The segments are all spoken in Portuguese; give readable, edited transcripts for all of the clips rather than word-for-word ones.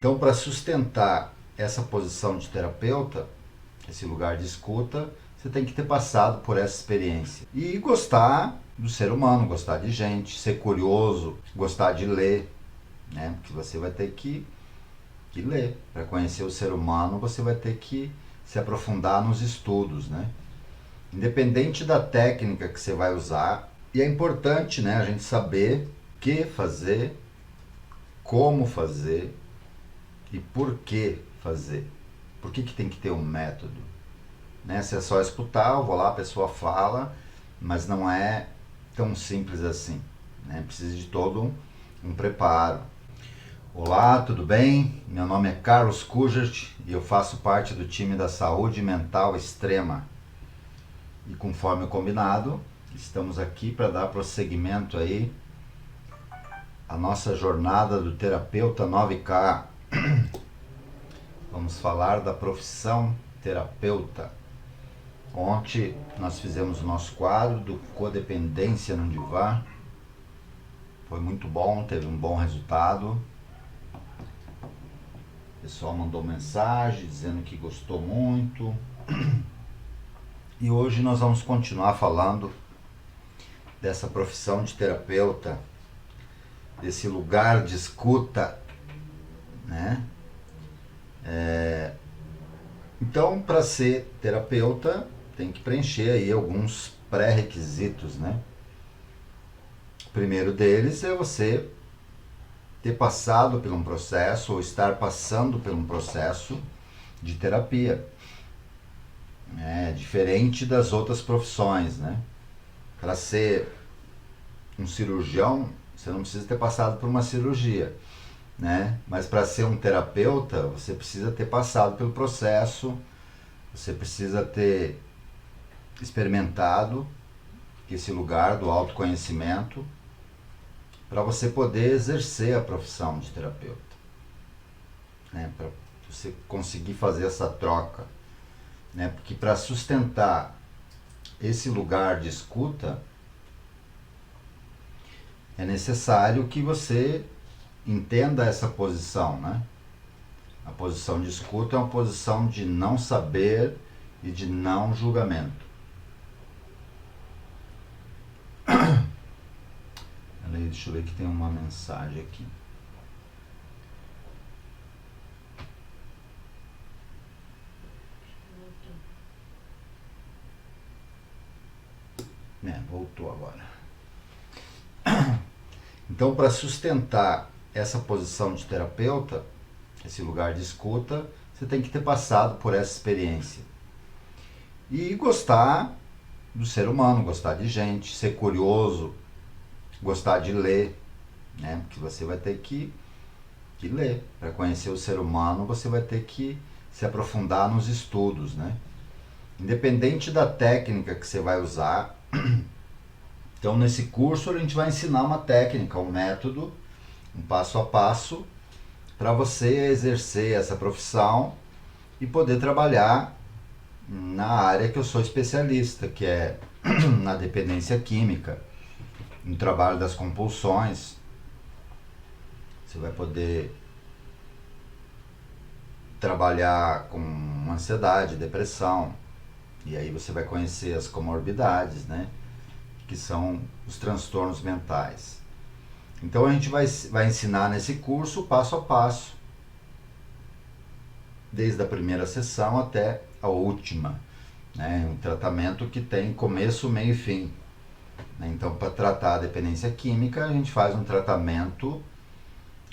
Então, para sustentar essa posição de terapeuta, esse lugar de escuta, você tem que ter passado por essa experiência. E gostar do ser humano, gostar de gente, ser curioso, gostar de ler, né? Porque você vai ter que ler. Para conhecer o ser humano, você vai ter que se aprofundar nos estudos, né? Independente da técnica que você vai usar. E é importante, né, a gente saber o que fazer, como fazer e por que fazer. Por que tem que ter um método? Né? Se é só escutar, eu vou lá, a pessoa fala, mas não é tão simples assim. Né? Precisa de todo um preparo. Olá, tudo bem? Meu nome é Carlos Kujert e eu faço parte do time da Saúde Mental Extrema. E conforme combinado, estamos aqui para dar prosseguimento aí à nossa jornada do terapeuta 9K. Vamos falar da profissão terapeuta. Ontem nós fizemos o nosso quadro do Codependência no Divã. Foi muito bom, teve um bom resultado. O pessoal mandou mensagem dizendo que gostou muito. E hoje nós vamos continuar falando dessa profissão de terapeuta, desse lugar de escuta, né? Então, para ser terapeuta, tem que preencher aí alguns pré-requisitos, né? O primeiro deles é você ter passado por um processo ou estar passando por um processo de terapia. É diferente das outras profissões, né? Para ser um cirurgião, você não precisa ter passado por uma cirurgia, né? Mas para ser um terapeuta, você precisa ter passado pelo processo, você precisa ter experimentado esse lugar do autoconhecimento para você poder exercer a profissão de terapeuta, né? Para você conseguir fazer essa troca, né? Porque para sustentar esse lugar de escuta é necessário que você entenda essa posição, né? A posição de escuta é uma posição de não saber e de não julgamento. Deixa eu ver que tem uma mensagem aqui. Voltou agora. Então, para sustentar essa posição de terapeuta, esse lugar de escuta, você tem que ter passado por essa experiência. E gostar do ser humano, gostar de gente, ser curioso, gostar de ler, né? Porque você vai ter que ler. Para conhecer o ser humano, você vai ter que se aprofundar nos estudos, né? Independente da técnica que você vai usar. Então, nesse curso, a gente vai ensinar uma técnica, um método, um passo a passo, para você exercer essa profissão e poder trabalhar na área que eu sou especialista, que é na dependência química, no trabalho das compulsões. Você vai poder trabalhar com ansiedade, depressão, e aí você vai conhecer as comorbidades, né? Que são os transtornos mentais. Então a gente vai ensinar nesse curso passo a passo, desde a primeira sessão até a última, né? Um tratamento que tem começo, meio e fim. Então, para tratar a dependência química, a gente faz um tratamento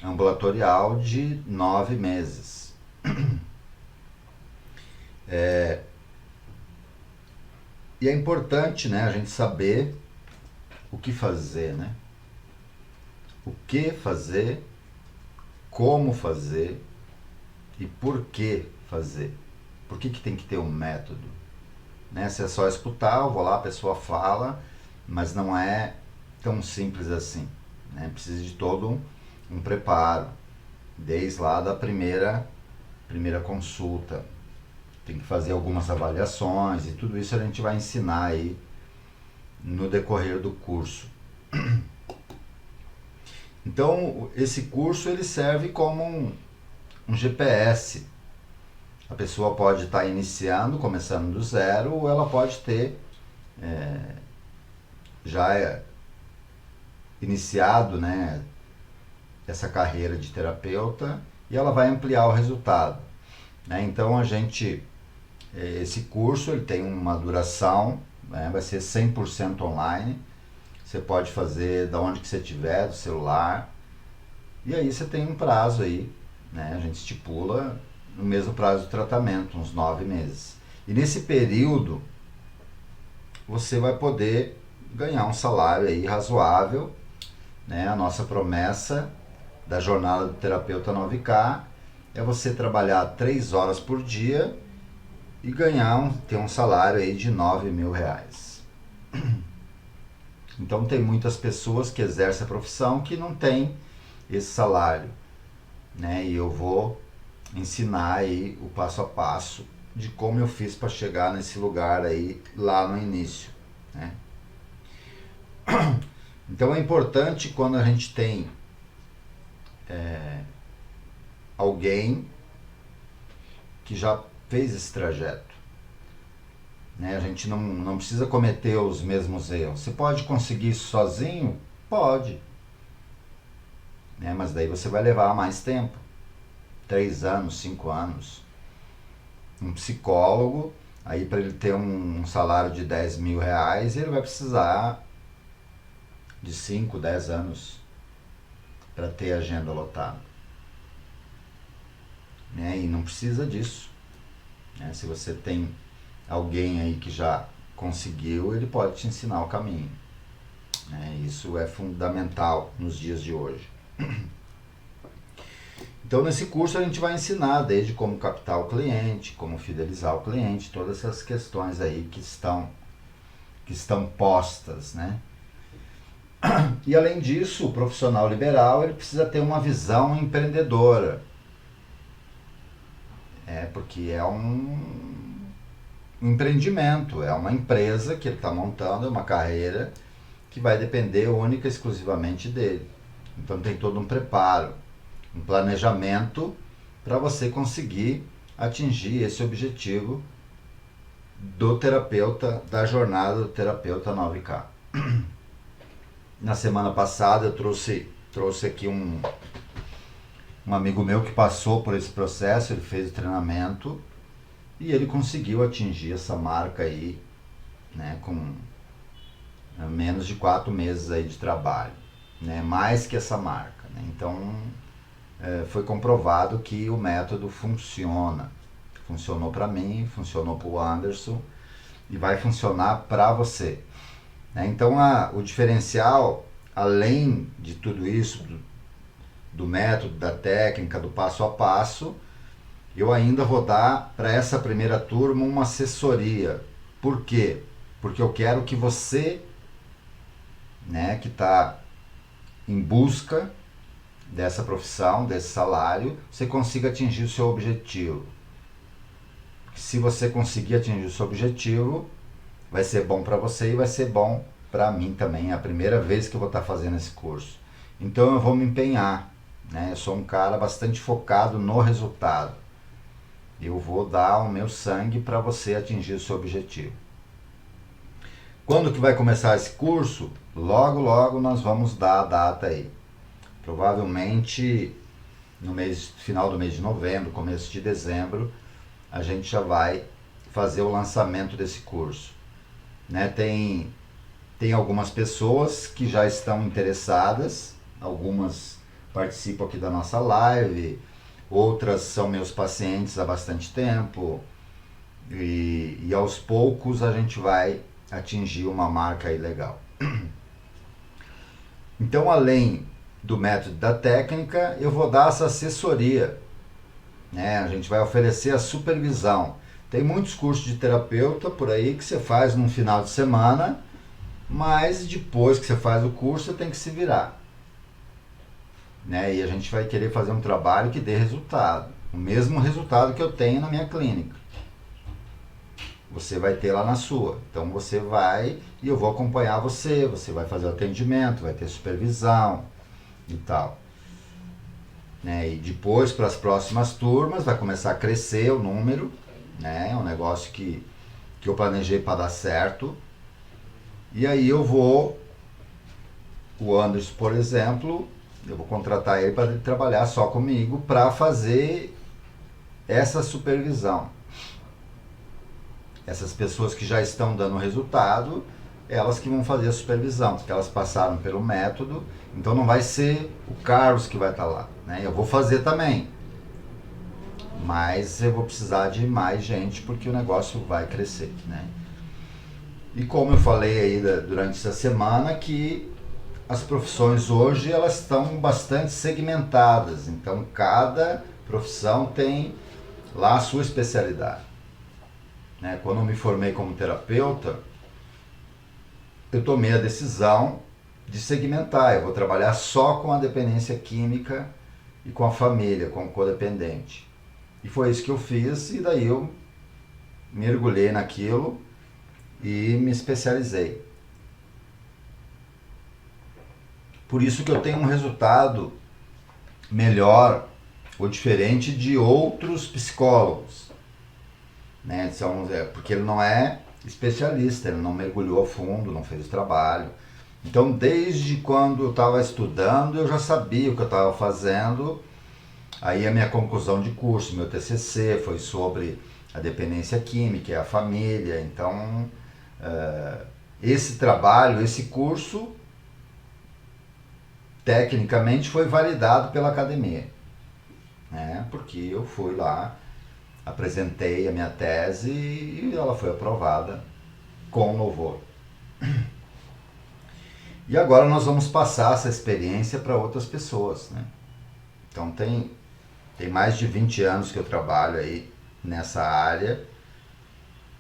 ambulatorial de 9 meses. E é importante, né, a gente saber o que fazer, né? O que fazer, como fazer e por que fazer. Por que tem que ter um método? Né? Se é só escutar, eu vou lá, a pessoa fala, mas não é tão simples assim. Né? Precisa de todo um preparo, desde lá da primeira consulta. Tem que fazer algumas avaliações e tudo isso a gente vai ensinar aí no decorrer do curso. Então, esse curso ele serve como um GPS. A pessoa pode estar iniciando, começando do zero, ou ela pode ter já iniciado, né, essa carreira de terapeuta, e ela vai ampliar o resultado, né? Então esse curso ele tem uma duração, né, vai ser 100% online. Você pode fazer da onde que você estiver, do celular. E aí você tem um prazo aí, né? A gente estipula no mesmo prazo de tratamento, uns 9 meses. E nesse período você vai poder ganhar um salário aí razoável, né? A nossa promessa da jornada do terapeuta 9K é você trabalhar 3 horas por dia e ter um salário aí de R$ 9.000. Então tem muitas pessoas que exercem a profissão que não tem esse salário, né? E eu vou ensinar aí o passo a passo de como eu fiz para chegar nesse lugar aí lá no início, né? Então é importante quando a gente tem alguém que já fez esse trajeto, né? A gente não precisa cometer os mesmos erros. Você pode conseguir isso sozinho? Pode, né? Mas daí você vai levar mais tempo, 3 anos, 5 anos. Um psicólogo, aí para ele ter um salário de R$ 10.000, ele vai precisar de 5, 10 anos para ter a agenda lotada, né? E não precisa disso, né? Se você tem alguém aí que já conseguiu, ele pode te ensinar o caminho, né? Isso é fundamental nos dias de hoje. Então nesse curso a gente vai ensinar desde como captar o cliente, como fidelizar o cliente, todas essas questões aí que estão postas, né? E além disso, o profissional liberal ele precisa ter uma visão empreendedora, porque é um empreendimento, é uma empresa que ele está montando, é uma carreira que vai depender única e exclusivamente dele. Então tem todo um preparo, um planejamento para você conseguir atingir esse objetivo do terapeuta, da jornada do terapeuta 9K. Na semana passada eu trouxe aqui um amigo meu que passou por esse processo, ele fez o treinamento e ele conseguiu atingir essa marca aí, né, com menos de 4 meses aí de trabalho, né, mais que essa marca, né? Então foi comprovado que o método funciona. Funcionou para mim, funcionou para o Anderson e vai funcionar para você, né? Então o diferencial, além de tudo isso, do método, da técnica, do passo a passo, eu ainda vou dar para essa primeira turma uma assessoria. Por quê? Porque eu quero que você, né, que está em busca dessa profissão, desse salário, você consiga atingir o seu objetivo. Se você conseguir atingir o seu objetivo, vai ser bom para você e vai ser bom para mim também. É a primeira vez que eu vou estar fazendo esse curso. Então eu vou me empenhar, né? Eu sou um cara bastante focado no resultado. Eu vou dar o meu sangue para você atingir o seu objetivo. Quando que vai começar esse curso? Logo, logo nós vamos dar a data aí. Provavelmente no final do mês de novembro, começo de dezembro, a gente já vai fazer o lançamento desse curso, né? Tem algumas pessoas que já estão interessadas, algumas participam aqui da nossa live, outras são meus pacientes há bastante tempo, e aos poucos a gente vai atingir uma marca aí legal. Então, além do método da técnica, eu vou dar essa assessoria, né? A gente vai oferecer a supervisão. Tem muitos cursos de terapeuta por aí que você faz num final de semana, mas depois que você faz o curso, você tem que se virar, né? E a gente vai querer fazer um trabalho que dê resultado, o mesmo resultado que eu tenho na minha clínica. Você vai ter lá na sua. Então você vai e eu vou acompanhar você vai fazer o atendimento, vai ter supervisão e tal. né? E depois, para as próximas turmas, vai começar a crescer o número, né? É um negócio que eu planejei para dar certo. E aí o Anderson, por exemplo, eu vou contratar ele para trabalhar só comigo para fazer essa supervisão. Essas pessoas que já estão dando resultado, elas que vão fazer a supervisão, porque elas passaram pelo método, então não vai ser o Carlos que vai estar lá, né? Eu vou fazer também, mas eu vou precisar de mais gente porque o negócio vai crescer, né? E como eu falei aí durante essa semana, que as profissões hoje elas estão bastante segmentadas, então cada profissão tem lá a sua especialidade, né? Quando eu me formei como terapeuta, eu tomei a decisão de segmentar. Eu vou trabalhar só com a dependência química e com a família, com o codependente. E foi isso que eu fiz, e daí eu mergulhei naquilo e me especializei. Por isso que eu tenho um resultado melhor ou diferente de outros psicólogos, né? Porque ele não é especialista, ele não mergulhou a fundo, não fez o trabalho. Então, desde quando eu estava estudando, eu já sabia o que eu estava fazendo. Aí a minha conclusão de curso, meu TCC, foi sobre a dependência química e a família. Então, esse trabalho, esse curso, tecnicamente foi validado pela academia, né? Porque eu fui lá, apresentei a minha tese e ela foi aprovada com louvor. E agora nós vamos passar essa experiência para outras pessoas, né? Então tem mais de 20 anos que eu trabalho aí nessa área,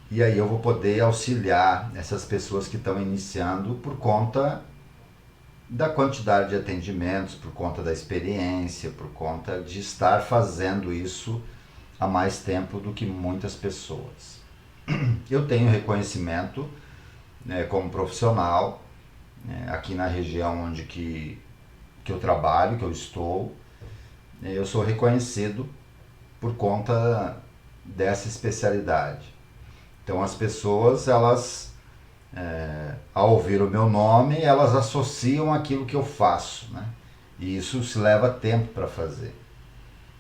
e aí eu vou poder auxiliar essas pessoas que estão iniciando por conta da quantidade de atendimentos, por conta da experiência, por conta de estar fazendo isso há mais tempo do que muitas pessoas. Eu tenho reconhecimento, né, como profissional, né, aqui na região onde que eu trabalho, que eu estou. Eu sou reconhecido por conta dessa especialidade. Então as pessoas, elas, ao ouvir o meu nome, elas associam aquilo que eu faço, né? E isso se leva tempo para fazer.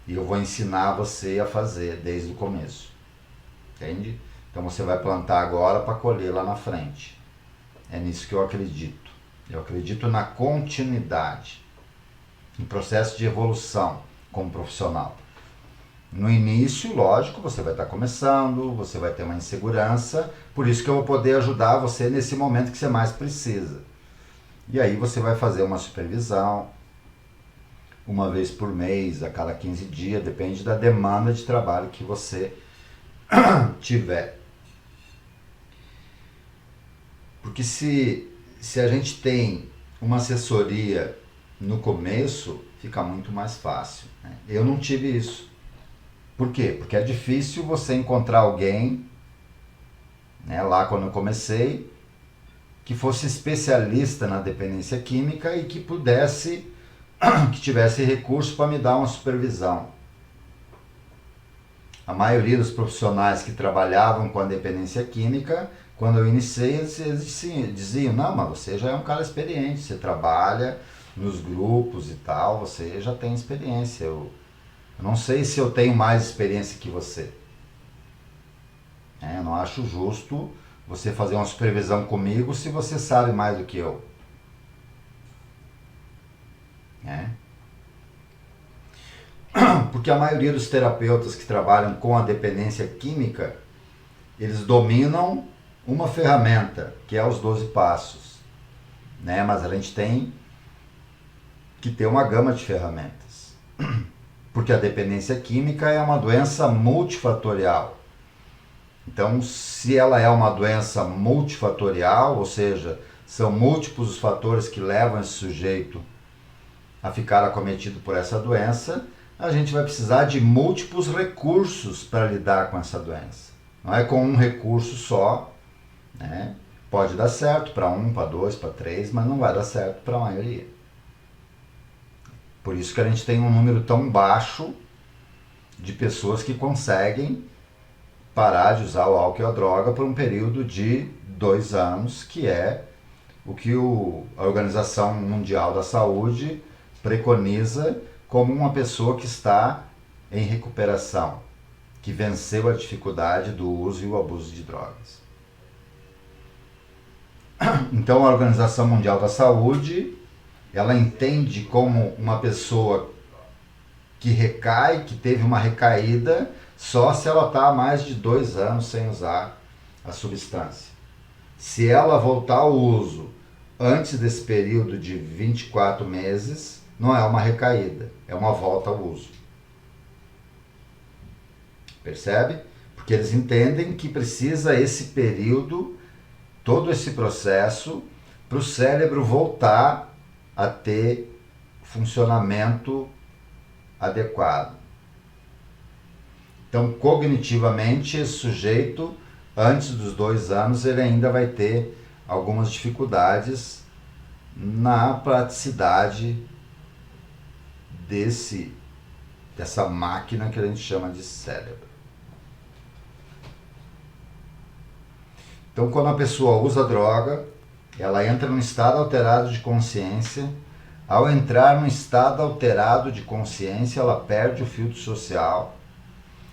E eu vou ensinar você a fazer desde o começo. Entende? Então você vai plantar agora para colher lá na frente. É nisso que eu acredito. Eu acredito na continuidade, em processo de evolução como profissional. No início, lógico, você vai estar começando, você vai ter uma insegurança, por isso que eu vou poder ajudar você nesse momento que você mais precisa. E aí você vai fazer uma supervisão, uma vez por mês, a cada 15 dias, depende da demanda de trabalho que você tiver. Porque se a gente tem uma assessoria no começo, fica muito mais fácil, né? Eu não tive isso. Por quê? Porque é difícil você encontrar alguém, né, lá quando eu comecei, que fosse especialista na dependência química e que pudesse, que tivesse recurso para me dar uma supervisão. A maioria dos profissionais que trabalhavam com a dependência química, quando eu iniciei, eles diziam, não, mas você já é um cara experiente, você trabalha nos grupos e tal, você já tem experiência. Eu não sei se eu tenho mais experiência que você. Eu não acho justo você fazer uma supervisão comigo se você sabe mais do que eu. Porque a maioria dos terapeutas que trabalham com a dependência química, eles dominam uma ferramenta, que é os 12 passos, né? Mas a gente tem que ter uma gama de ferramentas. Porque a dependência química é uma doença multifatorial. Então, se ela é uma doença multifatorial, ou seja, são múltiplos os fatores que levam esse sujeito a ficar acometido por essa doença, a gente vai precisar de múltiplos recursos para lidar com essa doença. Não é com um recurso só, né? Pode dar certo para um, para dois, para três, mas não vai dar certo para a maioria. Por isso que a gente tem um número tão baixo de pessoas que conseguem parar de usar o álcool e a droga por um período de 2 anos, que é o que a Organização Mundial da Saúde preconiza como uma pessoa que está em recuperação, que venceu a dificuldade do uso e o abuso de drogas. Então a Organização Mundial da Saúde, ela entende como uma pessoa que recai, que teve uma recaída, só se ela está há mais de 2 anos sem usar a substância. Se ela voltar ao uso antes desse período de 24 meses, não é uma recaída, é uma volta ao uso. Percebe? Porque eles entendem que precisa esse período, todo esse processo, para o cérebro voltar a ter funcionamento adequado. Então, cognitivamente, esse sujeito, antes dos 2 anos, ele ainda vai ter algumas dificuldades na praticidade dessa máquina que a gente chama de cérebro. Então, quando a pessoa usa droga, ela entra num estado alterado de consciência. Ao entrar num estado alterado de consciência, ela perde o filtro social.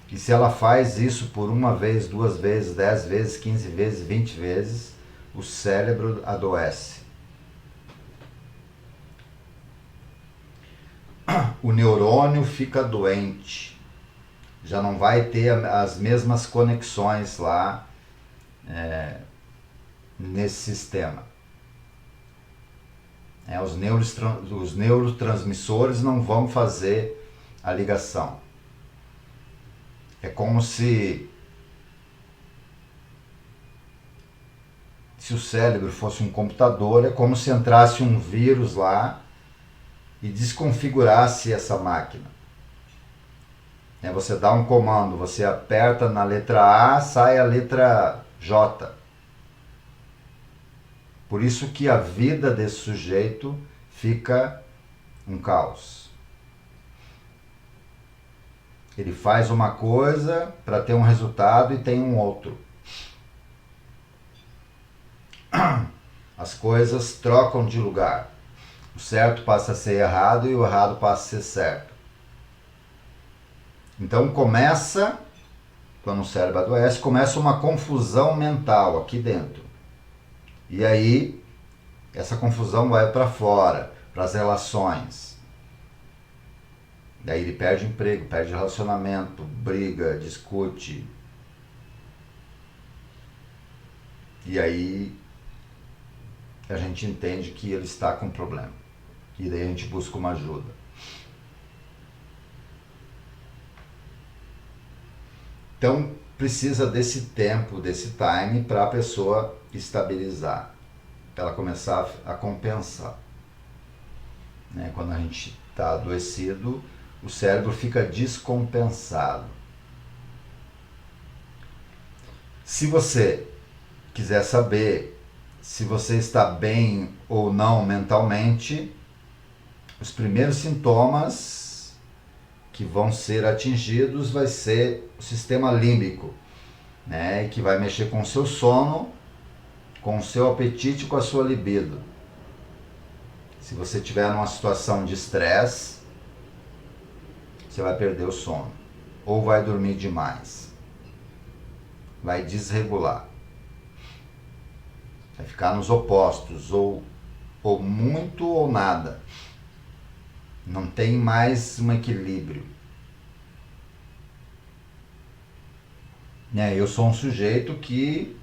E se ela faz isso por 1 vez, 2 vezes, 10 vezes, 15 vezes, 20 vezes, o cérebro adoece. O neurônio fica doente. Já não vai ter as mesmas conexões lá nesse sistema. Os neurotransmissores não vão fazer a ligação. É como se o cérebro fosse um computador, é como se entrasse um vírus lá e desconfigurasse essa máquina. Você dá um comando, você aperta na letra A, sai a letra J. Por isso que a vida desse sujeito fica um caos. Ele faz uma coisa para ter um resultado e tem um outro. As coisas trocam de lugar. O certo passa a ser errado e o errado passa a ser certo. Então começa, quando o cérebro adoece, começa uma confusão mental aqui dentro. E aí, essa confusão vai para fora, para as relações. Daí ele perde emprego, perde relacionamento, briga, discute. E aí a gente entende que ele está com problema. E daí a gente busca uma ajuda. Então precisa desse tempo, desse time para a pessoa estabilizar, para ela começar a compensar. Quando a gente está adoecido, o cérebro fica descompensado. Se você quiser saber se você está bem ou não mentalmente, os primeiros sintomas que vão ser atingidos vai ser o sistema límbico, que vai mexer com o seu sono, com o seu apetite e com a sua libido. Se você estiver numa situação de estresse, você vai perder o sono, ou vai dormir demais, vai desregular, vai ficar nos opostos, ou muito ou nada, não tem mais um equilíbrio. Eu sou um sujeito que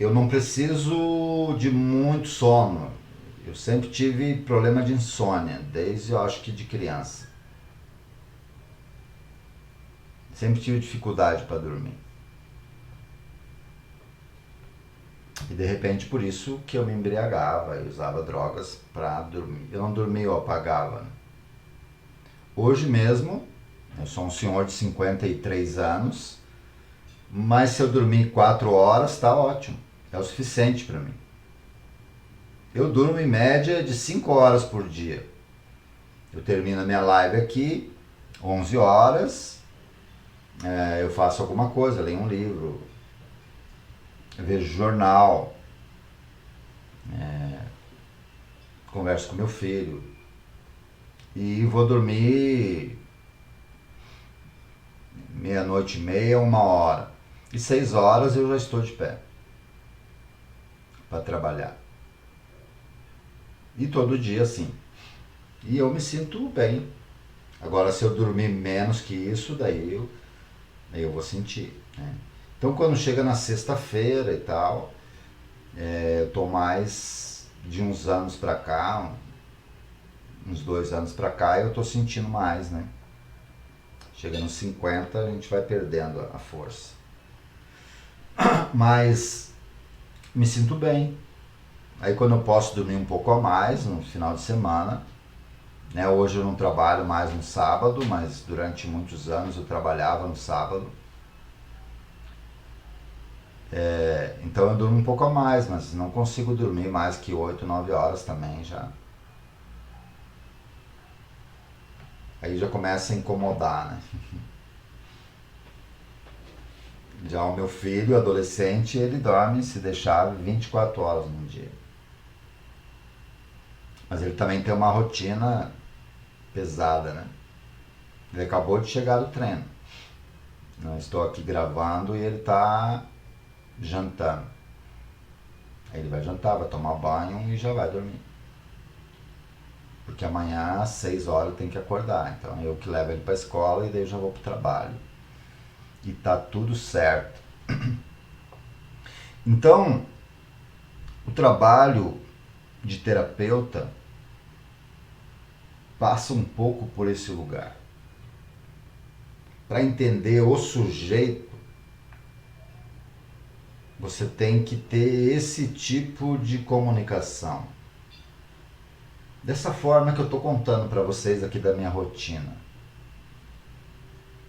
eu não preciso de muito sono, eu sempre tive problema de insônia, desde eu acho que de criança. Sempre tive dificuldade para dormir. E de repente por isso que eu me embriagava e usava drogas para dormir. Eu não dormia, eu apagava. Hoje mesmo, eu sou um senhor de 53 anos, mas se eu dormir 4 horas, está ótimo. É o suficiente para mim. Eu durmo em média de 5 horas por dia. Eu termino a minha live aqui, 11 horas, eu faço alguma coisa, leio um livro, vejo jornal, converso com meu filho e vou dormir meia-noite e meia, 1 hora. E 6 horas eu já estou de pé para trabalhar. E todo dia assim. E eu me sinto bem. Agora, se eu dormir menos que isso, daí eu vou sentir, né? Então, quando chega na sexta-feira e tal, eu tô mais de uns anos pra cá, uns 2 anos pra cá, eu tô sentindo mais, né? Chega nos 50, a gente vai perdendo a força. Mas me sinto bem. Aí quando eu posso dormir um pouco a mais no final de semana, né? Hoje eu não trabalho mais no sábado, mas durante muitos anos eu trabalhava no sábado. Então eu durmo um pouco a mais, mas não consigo dormir mais que 8, 9 horas também já. Aí já começa a incomodar, né? Já o meu filho, adolescente, ele dorme, se deixar, 24 horas no dia. Mas ele também tem uma rotina pesada, né? Ele acabou de chegar do treino. Eu estou aqui gravando e ele está jantando. Aí ele vai jantar, vai tomar banho e já vai dormir. Porque amanhã às 6 horas tem que acordar. Então eu que levo ele para a escola e daí eu já vou para o trabalho. E tá tudo certo. Então, o trabalho de terapeuta passa um pouco por esse lugar. Para entender o sujeito, você tem que ter esse tipo de comunicação. Dessa forma que eu estou contando para vocês aqui da minha rotina.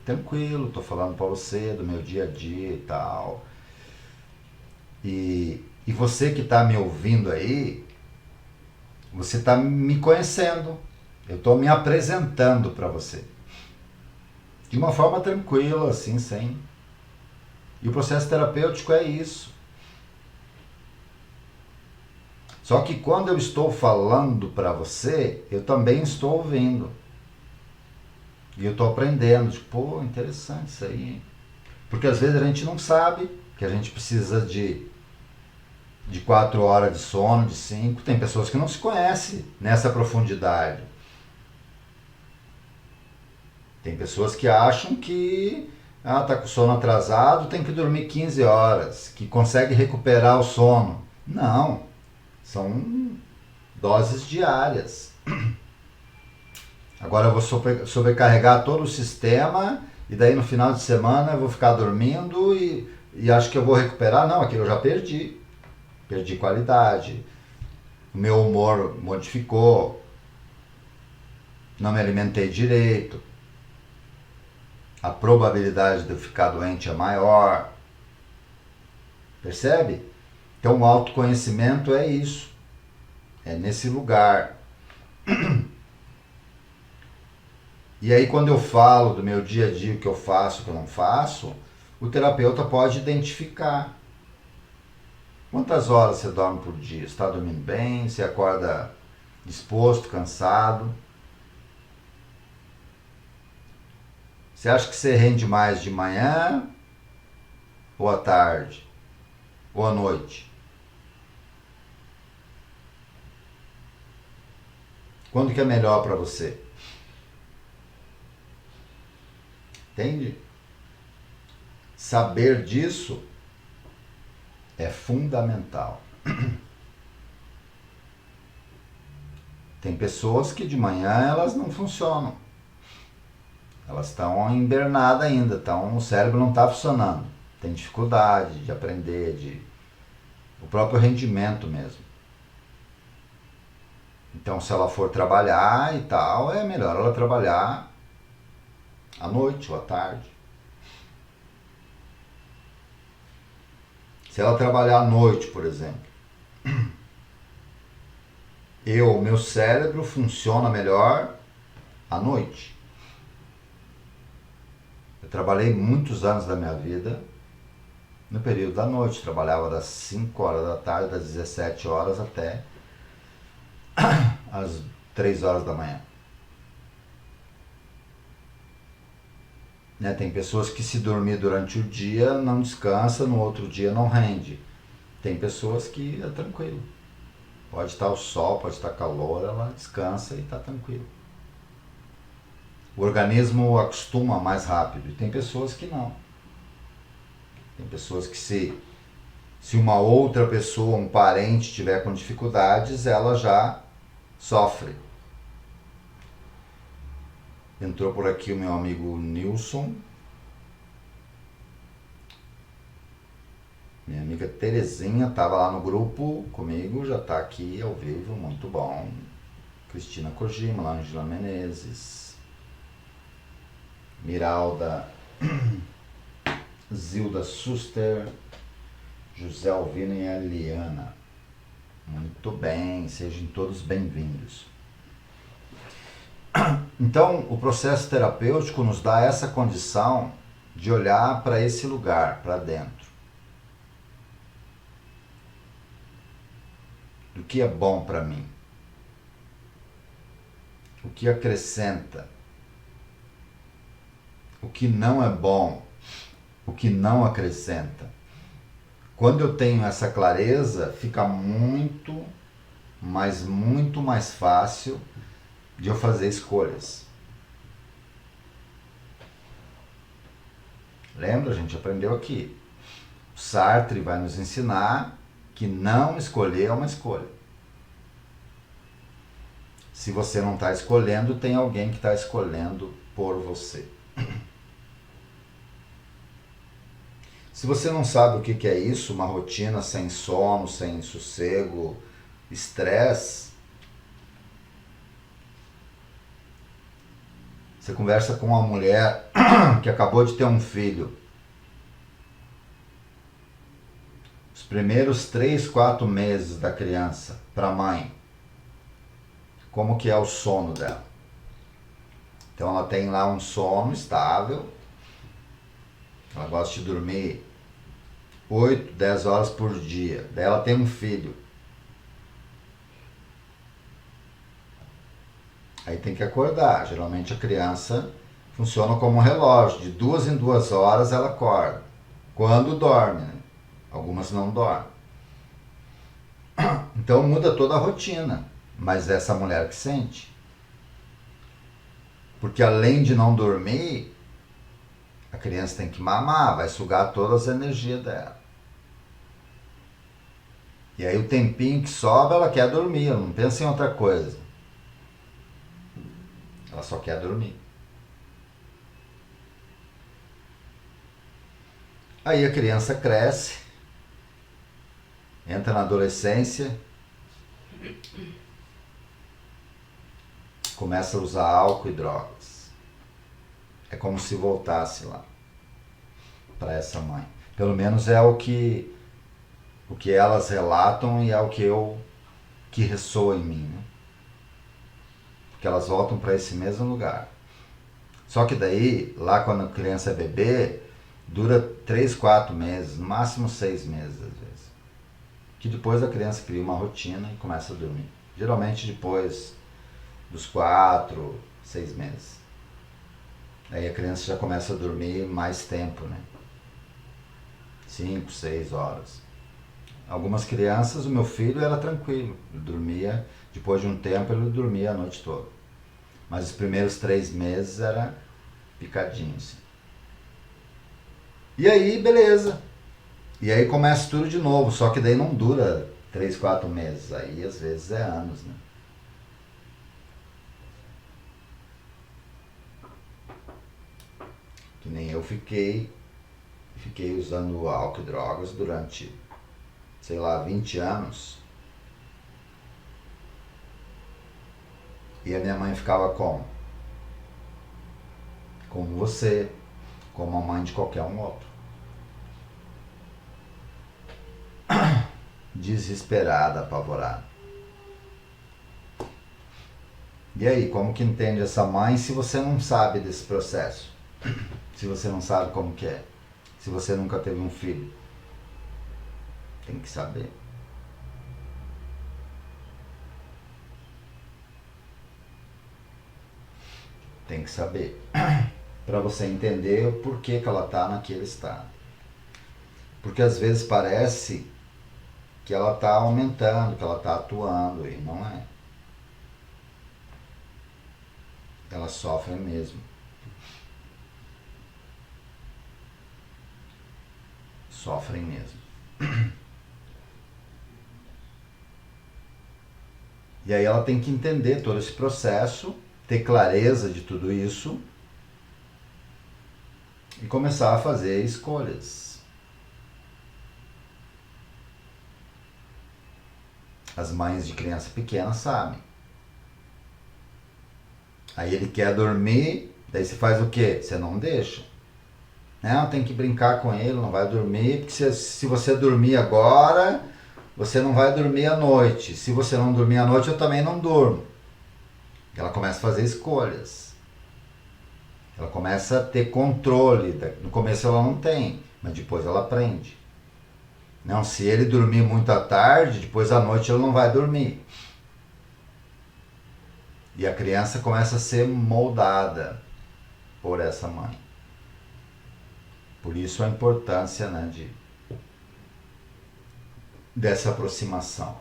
Tranquilo, estou falando para você do meu dia a dia e tal. E você que está me ouvindo aí, você está me conhecendo. Eu estou me apresentando para você. De uma forma tranquila, assim, sem... E o processo terapêutico é isso. Só que quando eu estou falando para você, eu também estou ouvindo. E eu estou aprendendo. Tipo, pô, interessante isso aí. Porque às vezes a gente não sabe que a gente precisa de 4 horas de sono, de 5. Tem pessoas que não se conhecem nessa profundidade. Tem pessoas que acham que tá com sono atrasado, tem que dormir 15 horas, que consegue recuperar o sono. Não, são doses diárias. Agora eu vou sobrecarregar todo o sistema e daí no final de semana eu vou ficar dormindo e acho que eu vou recuperar. Não, aquilo eu já perdi. Perdi qualidade. O meu humor modificou. Não me alimentei direito. A probabilidade de eu ficar doente é maior. Percebe? Então o autoconhecimento é isso. É nesse lugar. E aí quando eu falo do meu dia a dia, o que eu faço, o que eu não faço, o terapeuta pode identificar. Quantas horas você dorme por dia? Você está dormindo bem? Você acorda disposto, cansado? Você acha que você rende mais de manhã ou à tarde? Ou à noite? Quando que é melhor para você? Entende? Saber disso é fundamental. Tem pessoas que de manhã elas não funcionam. Elas estão embernadas ainda, o cérebro não está funcionando. Tem dificuldade de aprender, o próprio rendimento mesmo. Então se ela for trabalhar e tal, é melhor ela trabalhar à noite ou à tarde. Se ela trabalhar à noite, por exemplo, o meu cérebro funciona melhor à noite. Eu trabalhei muitos anos da minha vida no período da noite. Trabalhava das 5 horas da tarde, das 17 horas até às 3 horas da manhã. Né? Tem pessoas que se dormir durante o dia não descansa, no outro dia não rende. Tem pessoas que é tranquilo. Pode estar o sol, pode estar calor, ela descansa e está tranquilo. O organismo acostuma mais rápido e tem pessoas que não. Tem pessoas que se uma outra pessoa, um parente tiver com dificuldades, ela já sofre. Entrou por aqui o meu amigo Nilson. Minha amiga Terezinha estava lá no grupo comigo, já está aqui ao vivo, muito bom. Cristina Kojima, Angela Menezes, Miralda, Zilda Suster, José Alvino e Eliana. Muito bem, sejam todos bem-vindos. Então, o processo terapêutico nos dá essa condição de olhar para esse lugar, para dentro. Do que é bom para mim? O que acrescenta? O que não é bom? O que não acrescenta? Quando eu tenho essa clareza, fica muito mais fácil de eu fazer escolhas. Lembra? A gente aprendeu aqui. O Sartre vai nos ensinar que não escolher é uma escolha. Se você não está escolhendo, tem alguém que está escolhendo por você. Se você não sabe o que é isso, uma rotina sem sono, sem sossego, estresse, você conversa com uma mulher que acabou de ter um filho. Os primeiros 3, 4 meses da criança para a mãe, como que é o sono dela? Então ela tem lá um sono estável, ela gosta de dormir 8, 10 horas por dia. Daí ela tem um filho. Aí tem que acordar. Geralmente a criança funciona como um relógio. De 2 em 2 horas ela acorda. Quando dorme, né? Algumas não dormem. Então muda toda a rotina. Mas é essa mulher que sente. Porque além de não dormir, a criança tem que mamar, vai sugar todas as energias dela. E aí o tempinho que sobra, ela quer dormir, ela não pensa em outra coisa. Ela só quer dormir. Aí a criança cresce, entra na adolescência, começa a usar álcool e drogas. É como se voltasse lá para essa mãe. Pelo menos é o que elas relatam e é o que ressoa em mim, né? Porque elas voltam para esse mesmo lugar. Só que daí, lá quando a criança é bebê, dura 3, 4 meses, no máximo 6 meses às vezes. Que depois a criança cria uma rotina e começa a dormir. Geralmente depois dos 4, 6 meses. Aí a criança já começa a dormir mais tempo, né? 5, 6 horas. Algumas crianças, o meu filho era tranquilo, ele dormia, depois de um tempo ele dormia a noite toda. Mas os primeiros 3 meses era picadinho, assim. E aí, beleza. E aí começa tudo de novo, só que daí não dura 3, 4 meses, aí às vezes é anos, né? Que nem eu fiquei usando álcool e drogas durante, sei lá, 20 anos. E a minha mãe ficava como? Como você, como a mãe de qualquer um outro. Desesperada, apavorada. E aí, como que entende essa mãe se você não sabe desse processo? Se você não sabe como que é? Se você nunca teve um filho? Tem que saber. Tem que saber. Para você entender o porquê que ela está naquele estado. Porque às vezes parece que ela está aumentando, que ela está atuando, e não é. Elas sofrem mesmo. Sofrem mesmo. E aí ela tem que entender todo esse processo, ter clareza de tudo isso e começar a fazer escolhas. As mães de criança pequena sabem. Aí ele quer dormir, daí você faz o quê? Você não deixa. Não, tem que brincar com ele, não vai dormir, porque se você dormir agora, você não vai dormir à noite. Se você não dormir à noite, eu também não durmo. Ela começa a fazer escolhas. Ela começa a ter controle. No começo ela não tem, mas depois ela aprende. Não, se ele dormir muito à tarde, depois à noite ele não vai dormir. E a criança começa a ser moldada por essa mãe. Por isso a importância, né, dessa aproximação.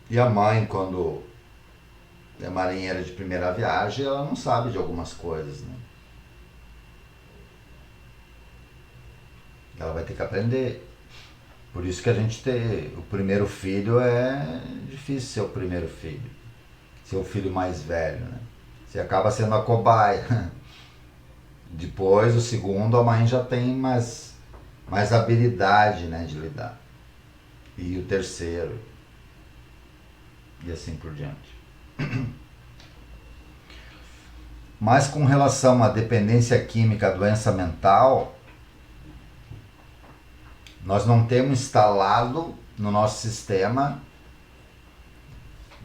E a mãe, quando é marinheira de primeira viagem, ela não sabe de algumas coisas, né? Ela vai ter que aprender. Por isso que a gente tem o primeiro filho, é difícil ser o primeiro filho. Ser o filho mais velho, né? Você acaba sendo a cobaia. Depois, o segundo, a mãe já tem mais habilidade, né, de lidar. E o terceiro, e assim por diante. Mas com relação à dependência química, à doença mental, nós não temos instalado no nosso sistema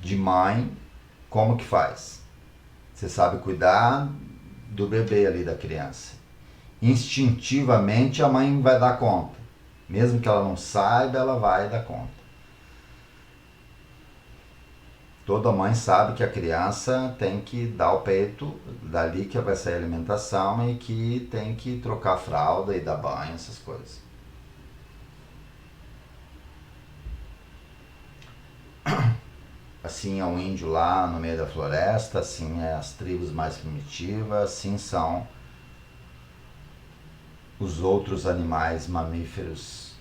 de mãe como que faz. Você sabe cuidar do bebê ali, da criança. Instintivamente a mãe vai dar conta. Mesmo que ela não saiba, ela vai dar conta. Toda mãe sabe que a criança tem que dar o peito, dali que vai sair a alimentação, e que tem que trocar a fralda e dar banho, essas coisas. Assim é o índio lá no meio da floresta, assim é as tribos mais primitivas, assim são os outros animais mamíferos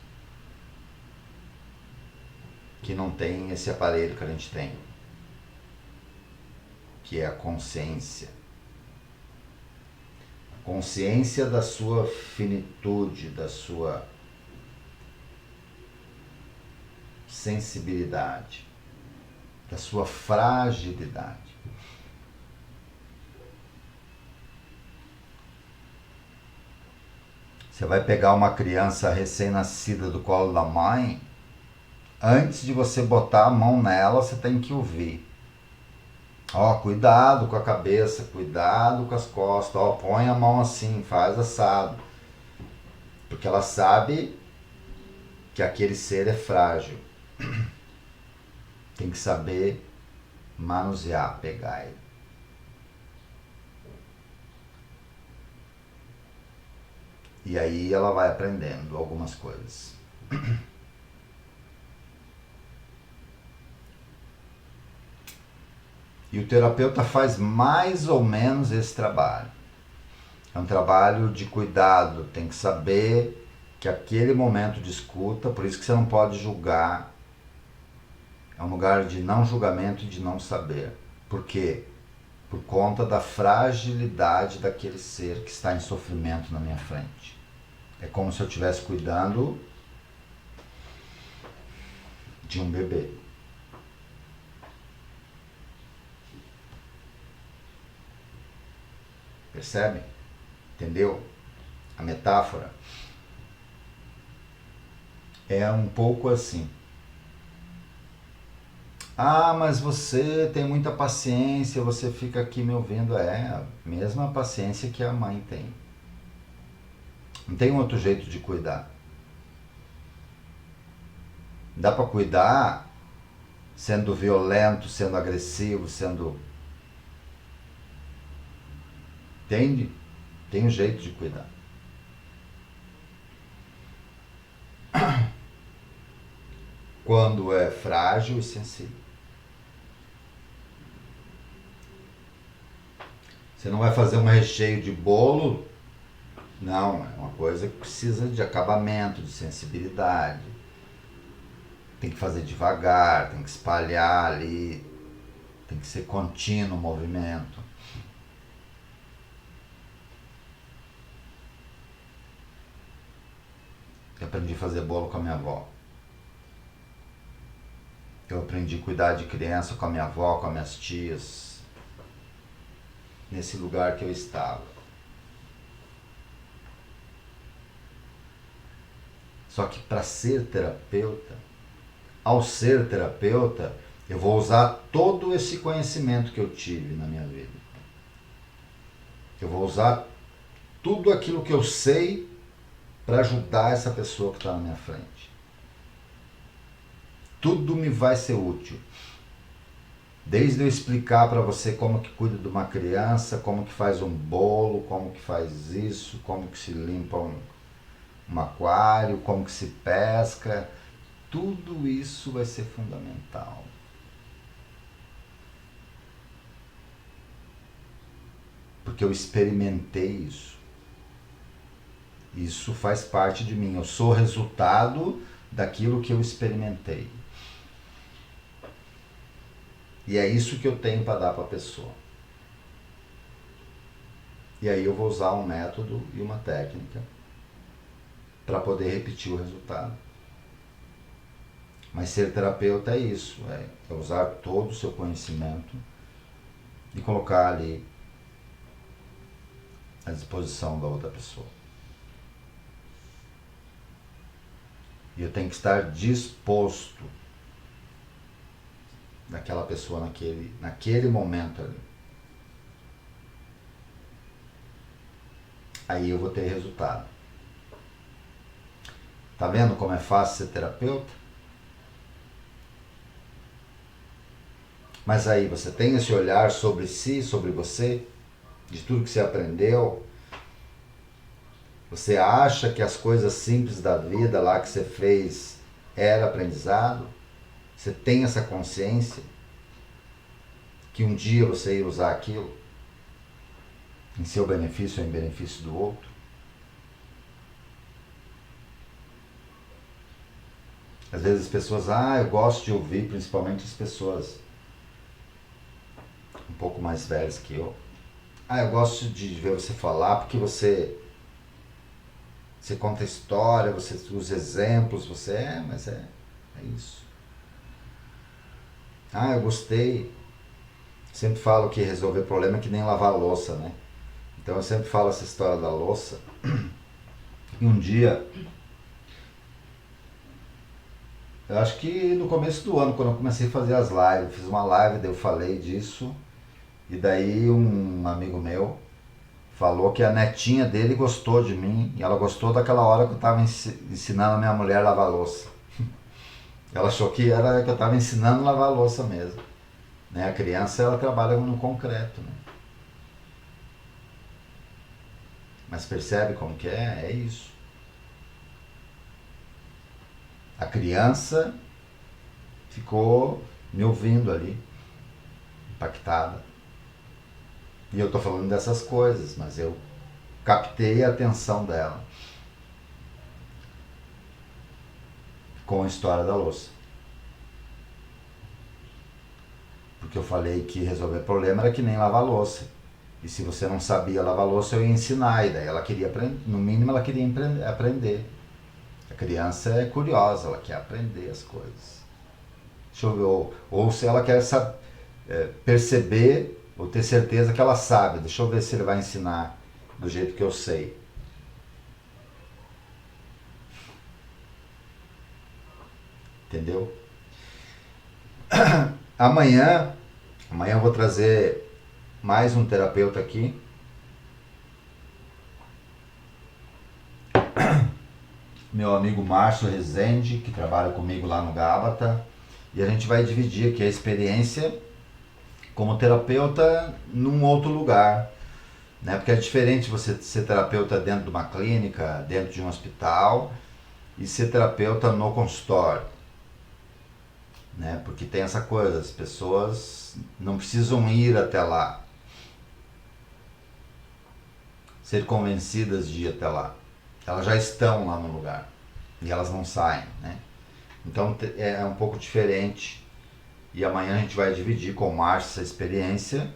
que não têm esse aparelho que a gente tem, que é a consciência. Consciência da sua finitude, da sua sensibilidade, da sua fragilidade. Você vai pegar uma criança recém-nascida do colo da mãe, antes de você botar a mão nela, você tem que ouvir. Ó, cuidado com a cabeça, cuidado com as costas, ó, põe a mão assim, faz assado. Porque ela sabe que aquele ser é frágil. Tem que saber manusear, pegar ele. E aí ela vai aprendendo algumas coisas. E o terapeuta faz mais ou menos esse trabalho. É um trabalho de cuidado, tem que saber que aquele momento de escuta, por isso que você não pode julgar. É um lugar de não julgamento e de não saber. Por quê? Por conta da fragilidade daquele ser que está em sofrimento na minha frente. É como se eu estivesse cuidando de um bebê. Percebe? Entendeu? A metáfora é um pouco assim. Ah, mas você tem muita paciência, você fica aqui me ouvindo. É a mesma paciência que a mãe tem. Não tem outro jeito de cuidar. Dá para cuidar sendo violento, sendo agressivo, sendo... Entende? Tem um jeito de cuidar. Quando é frágil e sensível. Você não vai fazer um recheio de bolo. Não, é uma coisa que precisa de acabamento, de sensibilidade. Tem que fazer devagar, tem que espalhar ali, tem que ser contínuo o movimento. Eu aprendi a fazer bolo com a minha avó. Eu aprendi a cuidar de criança com a minha avó, com as minhas tias, nesse lugar que eu estava. Só que para ser terapeuta, ao ser terapeuta, eu vou usar todo esse conhecimento que eu tive na minha vida. Eu vou usar tudo aquilo que eu sei para ajudar essa pessoa que está na minha frente. Tudo me vai ser útil. Desde eu explicar para você como que cuida de uma criança, como que faz um bolo, como que faz isso, como que se limpa um aquário, como que se pesca, tudo isso vai ser fundamental. Porque eu experimentei isso. Isso faz parte de mim. Eu sou resultado daquilo que eu experimentei. E é isso que eu tenho para dar para a pessoa. E aí eu vou usar um método e uma técnica para poder repetir o resultado. Mas ser terapeuta é isso, é usar todo o seu conhecimento e colocar ali à disposição da outra pessoa. E eu tenho que estar disposto daquela pessoa naquele momento ali. Aí eu vou ter resultado. Tá vendo como é fácil ser terapeuta? Mas aí você tem esse olhar sobre si, sobre você, de tudo que você aprendeu. Você acha que as coisas simples da vida lá que você fez era aprendizado? Você tem essa consciência que um dia você ia usar aquilo em seu benefício ou em benefício do outro? Às vezes as pessoas, eu gosto de ouvir, principalmente as pessoas um pouco mais velhas que eu. Eu gosto de ver você falar porque você conta história, você usa exemplos, mas é isso. Eu gostei. Sempre falo que resolver problema é que nem lavar a louça, né? Então eu sempre falo essa história da louça. E um dia, eu acho que no começo do ano, quando eu comecei a fazer as lives, fiz uma live, daí eu falei disso, e daí um amigo meu falou que a netinha dele gostou de mim, e ela gostou daquela hora que eu estava ensinando a minha mulher a lavar a louça. Ela achou que era que eu estava ensinando a lavar a louça mesmo. Né? A criança, ela trabalha no concreto, né? Mas percebe como que é? É isso. A criança ficou me ouvindo ali, impactada. E eu estou falando dessas coisas, mas eu captei a atenção dela com a história da louça. Porque eu falei que resolver problema era que nem lavar louça. E se você não sabia lavar louça, eu ia ensinar. E daí ela queria aprender, no mínimo ela queria aprender. A criança é curiosa, ela quer aprender as coisas. Deixa eu ver, ou se ela quer perceber ou ter certeza que ela sabe. Deixa eu ver se ele vai ensinar do jeito que eu sei. Entendeu? Amanhã eu vou trazer mais um terapeuta aqui. Meu amigo Márcio Rezende, que trabalha comigo lá no Gábata. E a gente vai dividir aqui a experiência como terapeuta num outro lugar. Né? Porque é diferente você ser terapeuta dentro de uma clínica, dentro de um hospital, e ser terapeuta no consultório. Né? Porque tem essa coisa, as pessoas não precisam ir até lá, ser convencidas de ir até lá. Elas já estão lá no lugar e elas não saem. Né? Então é um pouco diferente. E amanhã a gente vai dividir com o Márcio essa experiência,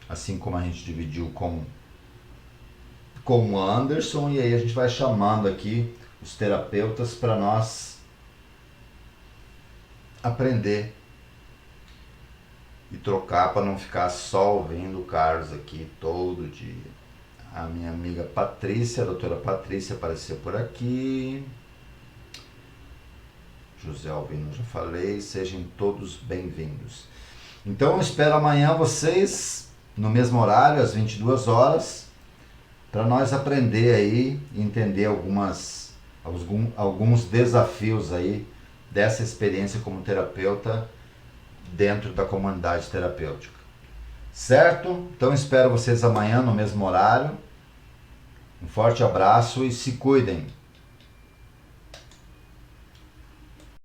assim como a gente dividiu com o Anderson, e aí a gente vai chamando aqui os terapeutas para nós aprender e trocar, para não ficar só ouvindo o Carlos aqui todo dia. A minha amiga Patrícia, a doutora Patrícia, apareceu por aqui. José Albino, já falei. Sejam todos bem-vindos. Então eu espero amanhã vocês no mesmo horário, às 22 horas, para nós aprender aí, entender alguns desafios aí dessa experiência como terapeuta dentro da comunidade terapêutica. Certo? Então espero vocês amanhã no mesmo horário. Um forte abraço e se cuidem.